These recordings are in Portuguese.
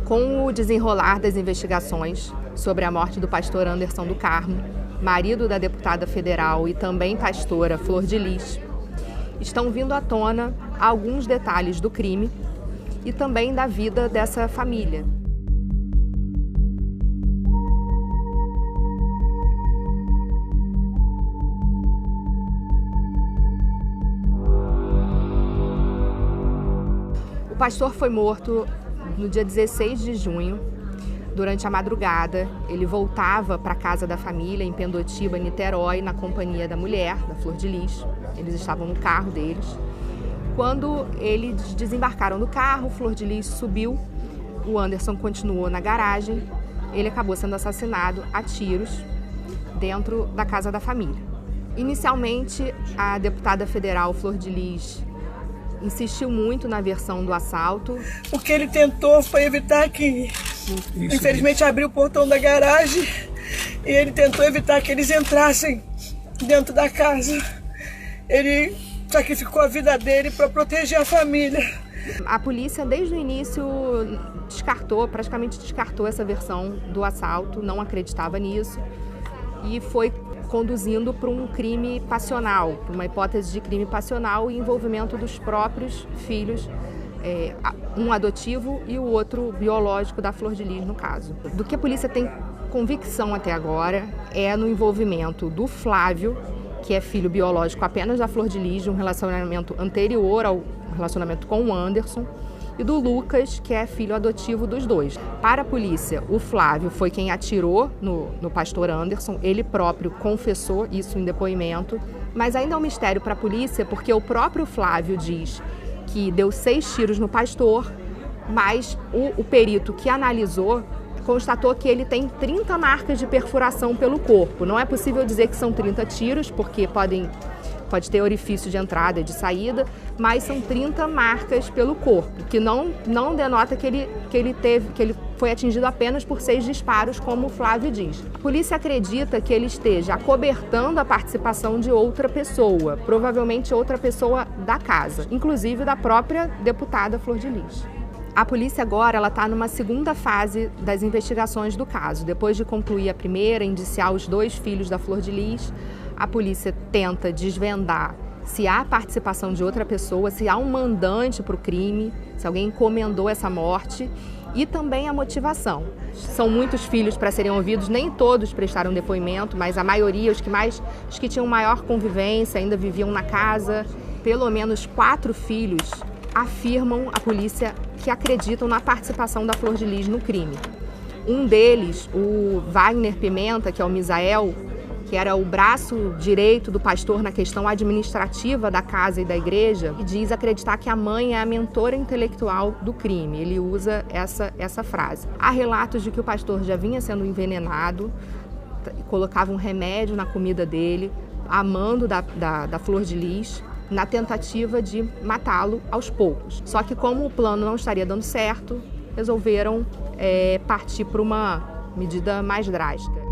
Com o desenrolar das investigações sobre a morte do pastor Anderson do Carmo, marido da deputada federal e também pastora Flor de Lis, estão vindo à tona alguns detalhes do crime e também da vida dessa família. O pastor foi morto no dia 16 de junho, durante a madrugada. Ele voltava para a casa da família em Pendotiba, Niterói, na companhia da mulher, da Flor de Lis. Eles estavam no carro deles. Quando eles desembarcaram do carro, Flor de Lis subiu, o Anderson continuou na garagem. Ele acabou sendo assassinado a tiros dentro da casa da família. Inicialmente, a deputada federal Flor de Lis insistiu muito na versão do assalto. O que ele tentou foi evitar que, infelizmente, abriu o portão da garagem e ele tentou evitar que eles entrassem dentro da casa. Ele sacrificou a vida dele para proteger a família. A polícia, desde o início, praticamente descartou essa versão do assalto, não acreditava nisso e foi conduzindo para um crime passional, para uma hipótese de crime passional e envolvimento dos próprios filhos, um adotivo e o outro biológico da Flor de Lis, no caso. Do que a polícia tem convicção até agora é no envolvimento do Flávio, que é filho biológico apenas da Flor de Lis, de um relacionamento anterior ao relacionamento com o Anderson, e do Lucas, que é filho adotivo dos dois. Para a polícia, o Flávio foi quem atirou no pastor Anderson, ele próprio confessou isso em depoimento, mas ainda é um mistério para a polícia, porque o próprio Flávio diz que deu 6 tiros no pastor, mas o perito que analisou constatou que ele tem 30 marcas de perfuração pelo corpo. Não é possível dizer que são 30 tiros, porque pode ter orifício de entrada e de saída, mas são 30 marcas pelo corpo, que não denota que ele foi atingido apenas por 6 disparos, como o Flávio diz. A polícia acredita que ele esteja acobertando a participação de outra pessoa, provavelmente outra pessoa da casa, inclusive da própria deputada Flor de Lis. A polícia agora está numa segunda fase das investigações do caso. Depois de concluir a primeira, indiciar os 2 filhos da Flor de Lis, a polícia tenta desvendar se há participação de outra pessoa, se há um mandante para o crime, se alguém encomendou essa morte, e também a motivação. São muitos filhos para serem ouvidos, nem todos prestaram depoimento, mas a maioria, os que tinham maior convivência, ainda viviam na casa. Pelo menos 4 filhos afirmam à polícia que acreditam na participação da Flor de Lis no crime. Um deles, o Wagner Pimenta, que é o Misael, que era o braço direito do pastor na questão administrativa da casa e da igreja, e diz acreditar que a mãe é a mentora intelectual do crime. Ele usa essa frase. Há relatos de que o pastor já vinha sendo envenenado, colocava um remédio na comida dele, amando da Flor de Lis, na tentativa de matá-lo aos poucos. Só que como o plano não estaria dando certo, resolveram partir para uma medida mais drástica.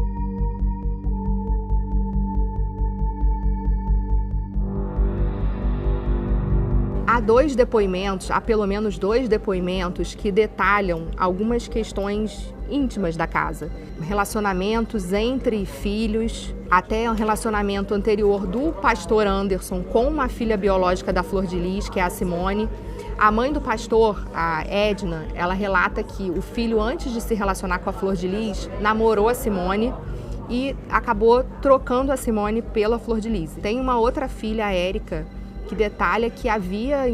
Há pelo menos 2 depoimentos que detalham algumas questões íntimas da casa. Relacionamentos entre filhos, até um relacionamento anterior do pastor Anderson com uma filha biológica da Flor de Lis, que é a Simone. A mãe do pastor, a Edna, ela relata que o filho, antes de se relacionar com a Flor de Lis, namorou a Simone e acabou trocando a Simone pela Flor de Lis. Tem uma outra filha, a Érica, que detalha que havia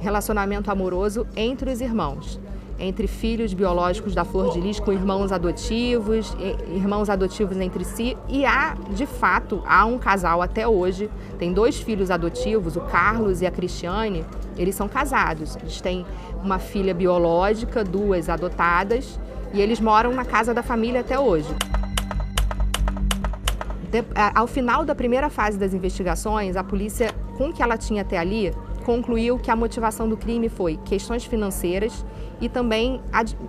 relacionamento amoroso entre os irmãos, entre filhos biológicos da Flor de Lis com irmãos adotivos entre si, e de fato, há um casal até hoje, tem 2 filhos adotivos, o Carlos e a Cristiane, eles são casados, eles têm uma filha biológica, 2 adotadas, e eles moram na casa da família até hoje. Ao final da primeira fase das investigações, a polícia, com o que ela tinha até ali, concluiu que a motivação do crime foi questões financeiras e também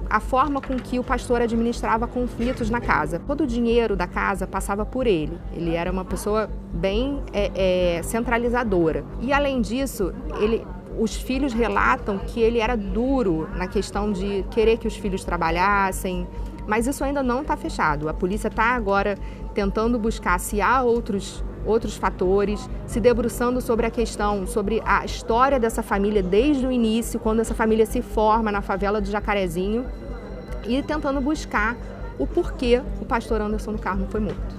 a forma com que o pastor administrava conflitos na casa. Todo o dinheiro da casa passava por ele. Ele era uma pessoa bem centralizadora. E, além disso, Os filhos relatam que ele era duro na questão de querer que os filhos trabalhassem, mas isso ainda não está fechado. A polícia está agora tentando buscar se há outros fatores, se debruçando sobre a questão, sobre a história dessa família desde o início, quando essa família se forma na favela do Jacarezinho, e tentando buscar o porquê o pastor Anderson do Carmo foi morto.